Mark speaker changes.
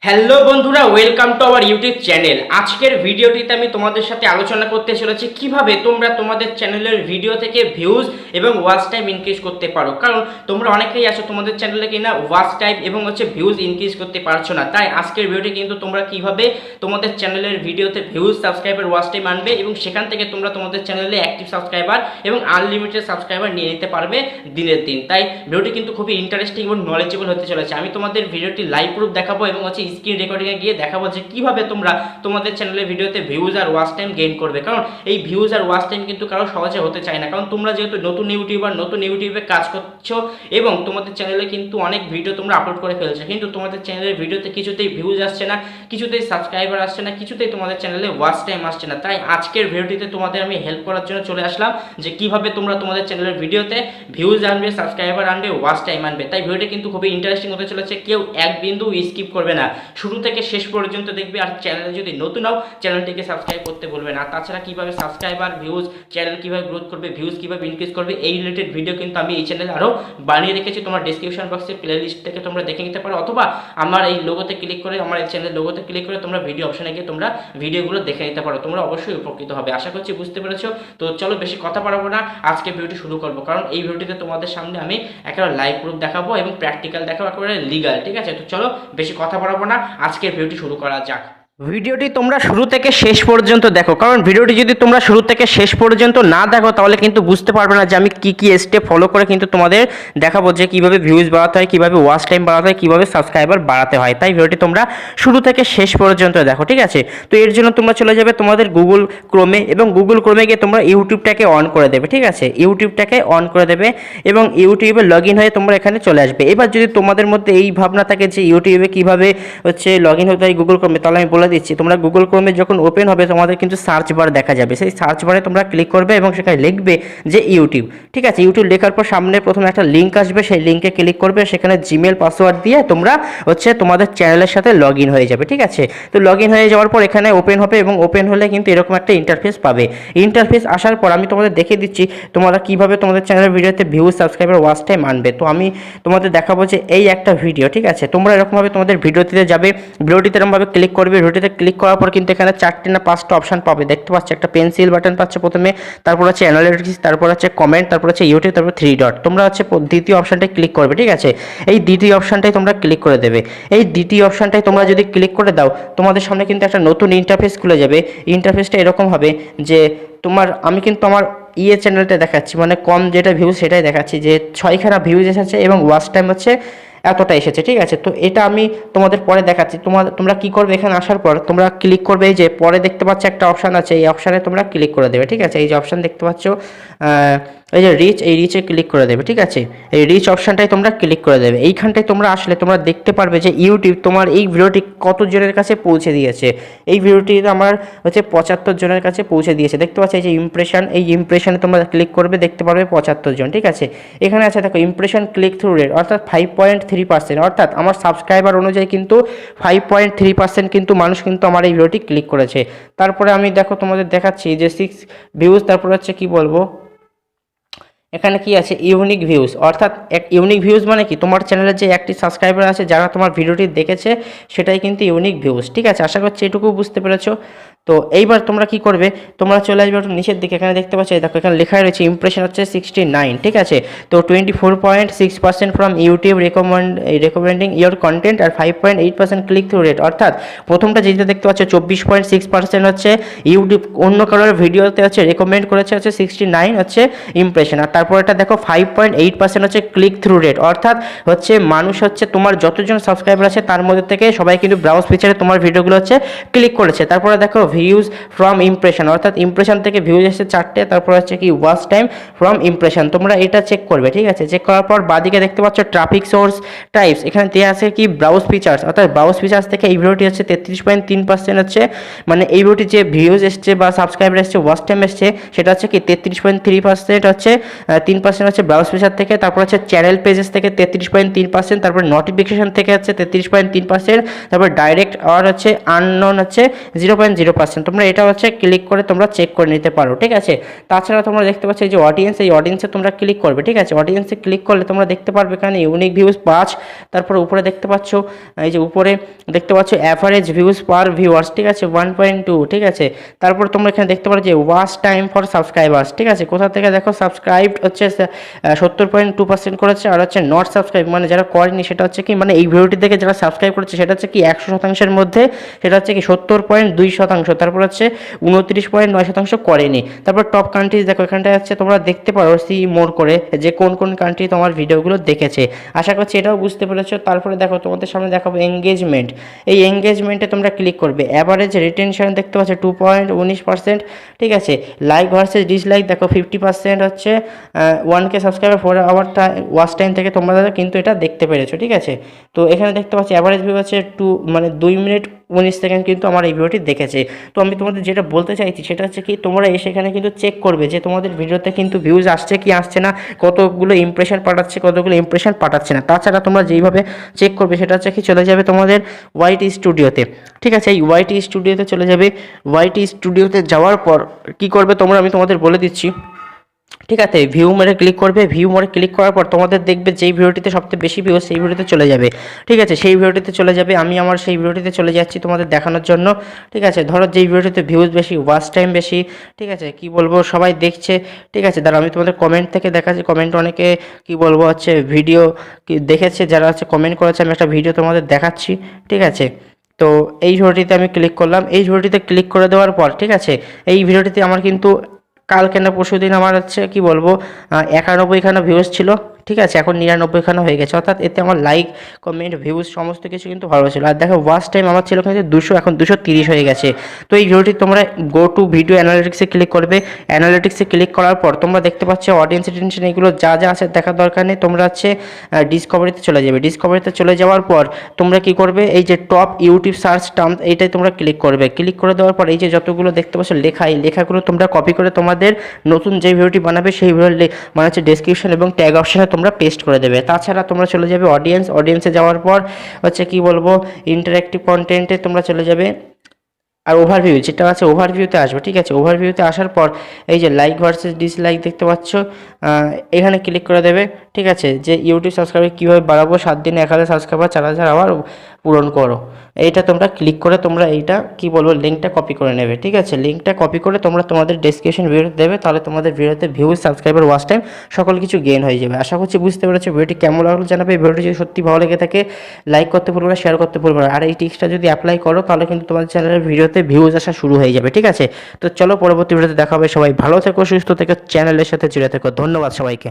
Speaker 1: Hello বন্ধুরা, welcome to our YouTube channel. আজকের ভিডিওটিতে আমি তোমাদের সাথে আলোচনা করতে চলেছি কিভাবে তোমরা তোমাদের চ্যানেলের ভিডিও থেকে ভিউজ এবং ওয়াচ টাইম ইনক্রিজ করতে পারো। কারণ তোমরা অনেকেই আছো তোমাদের চ্যানেলে কিনা ওয়াচ টাইম এবং ভিউজ ইনক্রিজ করতে পারছো না। তাই আজকের ভিডিওটি কিন্তু তোমরা কিভাবে তোমাদের চ্যানেলের ভিডিওতে ভিউজ, সাবস্ক্রাইবার, ওয়াচ টাইম আনবে এবং সেখান থেকে তোমরা তোমাদের চ্যানেলে অ্যাক্টিভ সাবস্ক্রাইবার এবং আনলিমিটেড সাবস্ক্রাইবার নিয়ে নিতে পারবে দিনের দিন। তাই ভিডিওটি কিন্তু খুবই ইন্টারেস্টিং এবং নলেজেবল হতে চলেছে। আমি তোমাদের ভিডিওটি লাইভ প্রুফ দেখাবো এবং স্ক্রিন রেকর্ডিংয়ে গিয়ে দেখাবো যে কীভাবে তোমরা তোমাদের চ্যানেলের ভিডিওতে ভিউজ আর ওয়াচ টাইম গেইন করবে। কারণ এই ভিউজ আর ওয়াচ টাইম কিন্তু কারো সহজে হতে চায় না। কারণ তোমরা যেহেতু নতুন ইউটিউবে কাজ করছো এবং তোমাদের চ্যানেলে কিন্তু অনেক ভিডিও তোমরা আপলোড করে ফেলছো, কিন্তু তোমাদের চ্যানেলের ভিডিওতে কিছুতেই ভিউজ আসছে না, কিছুতেই সাবস্ক্রাইবার আসছে না, কিছুতেই তোমাদের চ্যানেলে ওয়াচ টাইম আসছে না। তাই আজকের ভিডিওটিতে তোমাদের আমি হেল্প করার জন্য চলে আসলাম যে কীভাবে তোমরা তোমাদের চ্যানেলের ভিডিওতে ভিউজ আনবে, সাবস্ক্রাইবার আনবে, ওয়াচ টাইম আনবে। তাই ভিডিওটি কিন্তু খুবই ইন্টারেস্টিং হতে চলেছে। কেউ এক বিন্দু স্কিপ করবে না, শুরু থেকে শেষ পর্যন্ত দেখবে। আর চ্যানেলে যদি নতুন হও চ্যানেলটিকে সাবস্ক্রাইব করতে বলবে না। তাছাড়া কীভাবে সাবস্ক্রাইবার, ভিউজ, চ্যানেল কীভাবে গ্রোথ করবে, ভিউজ কীভাবে ইনক্রিজ করবে, এই রিলেটেড ভিডিও কিন্তু আমি এই চ্যানেলে আরও বানিয়ে রেখেছি। তোমার ডিসক্রিপশন বক্সে প্লে লিস্ট থেকে তোমরা দেখে নিতে পারো, অথবা আমার এই লোগোতে ক্লিক করে, আমার এই চ্যানেলের লোগোতে ক্লিক করে তোমরা ভিডিও অপশনে গিয়ে তোমরা ভিডিওগুলো দেখে নিতে পারো। তোমরা অবশ্যই উপকৃত হবে, আশা করছি বুঝতে পেরেছো। তো চলো বেশি কথা বাড়াবো না, আজকে ভিডিওটি শুরু করবো। কারণ এই ভিডিওটিতে তোমাদের সামনে আমি একেবারে লাইভ প্রুফ দেখাবো এবং প্র্যাকটিক্যাল দেখাবো, একেবারে লিগাল। ঠিক আছে, তো চলো বেশি কথা বাড়াবো না, আজকের ভিডিওটি শুরু করা যাক। ভিডিওটি তোমরা শুরু থেকে শেষ পর্যন্ত দেখো, কারণ ভিডিওটি যদি তোমরা শুরু থেকে শেষ পর্যন্ত না দেখো তাহলে কিন্তু বুঝতে পারবে না যে আমি কি কি স্টেপ ফলো করে কিন্তু তোমাদের দেখাবো যে কীভাবে ভিউজ বাড়াতে হয়, কীভাবে ওয়াচ টাইম বাড়াতে হয়, কীভাবে সাবস্ক্রাইবার বাড়াতে হয়। তাই ভিডিওটি তোমরা শুরু থেকে শেষ পর্যন্ত দেখো, ঠিক আছে। তো এর জন্য তোমরা চলে যাবে তোমাদের গুগল ক্রোমে এবং গুগল ক্রোমে গিয়ে তোমরা ইউটিউবটাকে অন করে দেবে, ঠিক আছে। ইউটিউবটাকে অন করে দেবে এবং ইউটিউবে লগ ইন হয়ে তোমরা এখানে চলে আসবে। এবার যদি তোমাদের মধ্যে এই ভাবনা থাকে যে ইউটিউবে কীভাবে লগ ইন হতে হয় গুগল ক্রোমে, তাহলে আমি বলে দিচ্ছি। তোমরা গুগল ক্রোমে যখন ওপেন হবে তোমাদের কিন্তু সার্চ বার দেখা যাবে। সেই সার্চ বারে তোমরা ক্লিক করবে এবং সেখানে লিখবে যে ইউটিউব, ঠিক আছে। ইউটিউব লেখার পর সামনে প্রথমে একটা লিঙ্ক আসবে, সেই লিঙ্কে ক্লিক করবে, সেখানে জিমেল পাসওয়ার্ড দিয়ে তোমরা তোমাদের চ্যানেলের সাথে লগ ইন হয়ে যাবে, ঠিক আছে। তো লগ ইন হয়ে যাওয়ার পর এখানে ওপেন হবে এবং ওপেন হলে কিন্তু এরকম একটা ইন্টারফেস পাবে। ইন্টারফেস আসার পর আমি তোমাদের দেখিয়ে দিচ্ছি তোমরা কীভাবে তোমাদের চ্যানেলের ভিডিওতে ভিউজ, সাবস্ক্রাইবার, ওয়াচ টাইম আনবে। তো আমি তোমাদের দেখাবো যে এই একটা ভিডিও, ঠিক আছে। তোমরা এরকমভাবে তোমাদের ভিডিওটিতে যাবে, ভিডিওটিতে এরকমভাবে ক্লিক করবে। ভিডিওটিতে ক্লিক করার পর কিন্তু এখানে 4টে না 5টা অপশন পাবে, দেখতে পাচ্ছ। একটা পেন্সিল বাটন পাচ্ছে প্রথমে, তারপর হচ্ছে অ্যানালিটিক্স, তারপর হচ্ছে কমেন্ট, তারপর হচ্ছে ইউটিউব, তারপর 3 ডট। তোমরা দ্বিতীয় অপশনটায় ক্লিক করবে, ঠিক আছে। এই দ্বিতীয় অপশনটাই তোমরা ক্লিক করে দেবে। এই দ্বিতীয় অপশনটাই তোমরা যদি ক্লিক করে দাও তোমাদের সামনে কিন্তু একটা নতুন ইন্টারফেস খুলে যাবে। ইন্টারফেসটা এরকম হবে যে আমি কিন্তু আমার চ্যানেলটা দেখাচ্ছি, মানে কম যেটা ভিউজ সেটাই দেখাচ্ছি, যে 6খানা ভিউজ এসেছে এবং ওয়াচ টাইম এতটা এসেছে, ঠিক আছে। তো এটা আমি তোমাদের পরে দেখাচ্ছি। তোমরা কি করবে, এখানে আসার পর তোমরা ক্লিক করবে, এই যে পরে দেখতে পাচ্ছ একটা অপশান আছে, এই অপশানে তোমরা ক্লিক করে দেবে, ঠিক আছে। এই যে অপশান দেখতে পাচ্ছ, এই যে রিচ, এই রিচে ক্লিক করে দেবে, ঠিক আছে। এই রিচ অপশানটাই তোমরা ক্লিক করে দেবে। এইখানটায় তোমরা আসলে তোমরা দেখতে পারবে যে ইউটিউব তোমার এই ভিডিওটি কত জনের কাছে পৌঁছে দিয়েছে। এই ভিডিওটি আমার 75 জনের কাছে পৌঁছে দিয়েছে, দেখতে পাচ্ছ। এই যে ইমপ্রেশন, এই ইমপ্রেশনে তোমরা ক্লিক করবে, দেখতে পারবে 75 জন, ঠিক আছে। এখানে আছে দেখো ইমপ্রেশন ক্লিক থ্রু রেট, অর্থাৎ 5.3%, অর্থাৎ আমার সাবস্ক্রাইবার অনুযায়ী কিন্তু 5.3% কিন্তু মানুষ কিন্তু আমার এই ভিডিওটি ক্লিক করেছে। তারপরে আমি তোমাদের দেখাচ্ছি যে 6 ভিউজ, তারপরে কি বলবো, এখানে কি আছে, ইউনিক ভিউজ, অর্থাৎ ইউনিক ভিউজ মানে কি, তোমার চ্যানেলের যে একটি সাবস্ক্রাইবার আছে যারা তোমার ভিডিওটি দেখেছে সেটাই কিন্তু ইউনিক ভিউজ, ঠিক আছে। আশা করছি এটুকু বুঝতে পেরেছো। তো এইবার তোমরা কি করবে, তোমরা চলে আসবে একটু নিচের দিকে, এখানে দেখতে পাচ্ছ, দেখো এখানে লেখা রয়েছে ইমপ্রেশন 69, ঠিক আছে। তো 24.6% from YouTube recommending your content আর 5.8% ক্লিক থ্রু রেট, অর্থাৎ প্রথমটা যেটা দেখতে পাচ্ছ 24.6% ইউটিউব অন্য কারোর ভিডিওতে রেকমেন্ড করেছে 69 ইমপ্রেশন, আর তারপর এটা দেখো 5.8% ক্লিক থ্রু রেট, অর্থাৎ মানুষ তোমার যতজন সাবস্ক্রাইবার আছে তার মধ্যে থেকে সবাই কিন্তু ব্রাউজ ফিচারে তোমার ভিডিওগুলো ক্লিক করেছে। তারপরে দেখো ভিউজ ফ্রম ইমপ্রেশন, অর্থাৎ ইমপ্রেশন থেকে ভিউজ এসেছে 4টে, তারপর কি ওয়াচ টাইম ফ্রম ইমপ্রেশন, তোমরা এটা চেক করবে, ঠিক আছে। চেক করার পর বাদিকে দেখতে পাচ্ছ ট্রাফিক সোর্স টাইপস, এখানে দেওয়া আছে কি ব্রাউজ ফিচার্স, অর্থাৎ ব্রাউজ ফিচার্স থেকে এই ভিডিওটি 33.3% মানে এই ভিডিওটি যে ভিউজ এসছে বা সাবস্ক্রাইবার এসছে, ওয়াচ টাইম এসছে, সেটা কি 33.3% 3% ব্রাউজ ফিচার থেকে, তারপর চ্যানেল পেজেস থেকে 33.3%, তারপর নোটিফিকেশন থেকে 33.3%, তারপর ডাইরেক্ট আর আননোন 0.0%, পাচ্ছেন। তোমরা এটা হচ্ছে ক্লিক করে তোমরা চেক করে নিতে পারো, ঠিক আছে। তাছাড়া তোমরা দেখতে পাচ্ছ এই যে অডিয়েন্স, এই অডিয়েন্সে তোমরা ক্লিক করবে, ঠিক আছে। অডিয়েন্সে ক্লিক করলে তোমরা দেখতে পারবে এখানে ইউনিক ভিউজ 5, তারপর উপরে দেখতে পাচ্ছ এই যে উপরে দেখতে পাচ্ছ অ্যাভারেজ ভিউজ পার ভিউয়ার্স, ঠিক আছে 1.2, ঠিক আছে। তারপর তোমরা এখানে দেখতে পারো যে ওয়াচ টাইম ফর সাবস্ক্রাইবার্স, ঠিক আছে। কোথা থেকে দেখো সাবস্ক্রাইবড হচ্ছে 70.2% করেছে, আর হচ্ছে নট সাবস্ক্রাইব মানে যারা করেনি সেটা হচ্ছে কি মানে এই ভিডিওটি থেকে যারা সাবস্ক্রাইব করেছে সেটা হচ্ছে কি 100%-এর মধ্যে সেটা হচ্ছে কি 70.2%, তারপর হচ্ছে 29.9% করেনি। তারপর টপ কান্ট্রিজ দেখো এখানটায় হচ্ছে তোমরা দেখতে পারো সি মোর করে যে কোন কোন কান্ট্রি তোমার ভিডিওগুলো দেখেছে। আশা করছি এটাও বুঝতে পেরেছো। তারপরে দেখো তোমাদের সামনে দেখাবো এঙ্গেজমেন্ট, এই এঙ্গেজমেন্টে তোমরা ক্লিক করবে। অ্যাভারেজ রিটেনশন দেখতে পাচ্ছ 2.19%, ঠিক আছে। লাইক ভার্সেস ডিসলাইক দেখো 50% হচ্ছে 1K subscriber 4 hour watch time থেকে তোমরা কিন্তু এটা দেখতে পেরেছো, ঠিক আছে। তো এখানে দেখতে পাচ্ছি অ্যাভারেজ ভিউ হচ্ছে 2 মিনিট 19 সেকেন্ড কিন্তু আমার এই ভিডিওটি দেখেছে। তো আমি তোমাদের যেটা বলতে চাইছি সেটা হচ্ছে কি তোমরা এসে এখানে কিন্তু চেক করবে যে তোমাদের ভিডিওতে কিন্তু ভিউজ আসছে কি আসছে না, কতগুলো ইমপ্রেশন পাঠাচ্ছে কতগুলো ইমপ্রেশন পাঠাচ্ছে না। তাছাড়া তোমরা যেইভাবে চেক করবে সেটা হচ্ছে কি চলে যাবে তোমাদের ওয়াইটি স্টুডিওতে, ঠিক আছে। এই ওয়াইটি স্টুডিওতে চলে যাবে। ওয়াইটি স্টুডিওতে যাওয়ার পর কি করবে তোমরা আমি তোমাদের বলে দিচ্ছি, ঠিক আছে। ভিউ মোড়ে ক্লিক করবে। ভিউ মোড়ে ক্লিক করার পর তোমাদের দেখবে যেই ভিডিওটিতে সবথেকে বেশি ভিউ সেই ভিডিওতে চলে যাবে, ঠিক আছে। সেই ভিডিওটিতে চলে যাবে। আমি আমার সেই ভিডিওটিতে চলে যাচ্ছি তোমাদের দেখানোর জন্য, ঠিক আছে। ধরো যেই ভিডিওটিতে ভিউজ বেশি ওয়াচ টাইম বেশি, ঠিক আছে, কি বলবো সবাই দেখছে, ঠিক আছে। দাঁড়া আমি তোমাদের কমেন্ট থেকে দেখাচ্ছি। কমেন্ট অনেকে কি বলবো হচ্ছে ভিডিও কি দেখেছে, যারা হচ্ছে কমেন্ট করেছে আমি একটা ভিডিও তোমাদের দেখাচ্ছি, ঠিক আছে। তো এই ভিডিওটিতে আমি ক্লিক করলাম। এই ভিডিওটিতে ক্লিক করে দেওয়ার পর, ঠিক আছে, এই ভিডিওটিতে আমার কিন্তু কালকে না পরশু দিন আমার হচ্ছে কি বলবো 91খানা ভিউজ ছিল, ঠিক আছে। এখন 99খানা হয়ে গেছে, অর্থাৎ এতে আমার লাইক কমেন্ট ভিউজ সমস্ত কিছু কিন্তু ভালো ছিল। আর দেখো ওয়াচ টাইম আমার ছিল কিন্তু 200, এখন 230 হয়ে গেছে। তো এই ভিডিওটি তোমরা গো টু ভিডিও অ্যানালিটিক্সে ক্লিক করবে। অ্যানালিটিক্সে ক্লিক করার পর তোমরা দেখতে পাচ্ছ অডিয়েন্স রিটেনশন এগুলো যা যা আছে দেখার দরকার নেই। তোমরা হচ্ছে ডিসকভারিতে চলে যাবে। ডিসকভারিতে চলে যাওয়ার পর তোমরা কি করবে এই যে টপ ইউটিউব সার্চ টার্ম এইটাই তোমরা ক্লিক করবে। ক্লিক করে দেওয়ার পর এই যে যতগুলো দেখতে পাচ্ছ লেখা, এই লেখাগুলো তোমরা কপি করে তোমাদের নতুন যে ভিডিওটি বানাবে সেই ভিডিওর মানে হচ্ছে ডেসক্রিপশন এবং ট্যাগ অপশনে তোমরা পেস্ট করে দেবে। তাছাড়া তোমরা চলে যাবে অডিয়েন্সে যাওয়ার পর হচ্ছে কি বলবো ইন্টারঅ্যাক্টিভ কন্টেন্টে তোমরা চলে যাবে। আর ওভারভিউ যেটা আছে ওভারভিউতে আসবে, ঠিক আছে। ওভারভিউতে আসার পর এই যে লাইক ভার্সেস ডিসলাইক দেখতে পাচ্ছ, এখানে ক্লিক করে দেবে, ঠিক আছে। যে ইউটিউব সাবস্ক্রাইবার কীভাবে বাড়াবো 7 দিনে 1000 সাবস্ক্রাইবার 4000 আবার পূরণ করো, এইটা তোমরা ক্লিক করে তোমরা এইটা কি বলবো লিঙ্কটা কপি করে নেবে, ঠিক আছে। লিঙ্কটা কপি করে তোমরা তোমাদের ডেসক্রিপশন ভিডিওতে দেবে, তাহলে তোমাদের ভিডিওতে ভিউজ সাবস্ক্রাইবার ওয়াচ টাইম সকল কিছু গেইন হয়ে যাবে। আশা করছি বুঝতে পেরেছো। ভিডিওটি কেমন লাগলো জানাবে। ভিডিওটি যদি সত্যি ভালো লেগে থাকে লাইক করতে ভুলবে না, শেয়ার করতে ভুলবে না। আর এই টিপসটা যদি অ্যাপ্লাই করো তাহলে কিন্তু তোমাদের চ্যানেলের ভিডিওতে ভিউজ আসা শুরু হয়ে যাবে, ঠিক আছে। তো চলো পরবর্তী ভিডিওতে দেখা হবে। সবাই ভালো থেকো, সুস্থ থেকো, চ্যানেলের সাথে জুড়ে থেকো। ধন্যবাদ সবাইকে।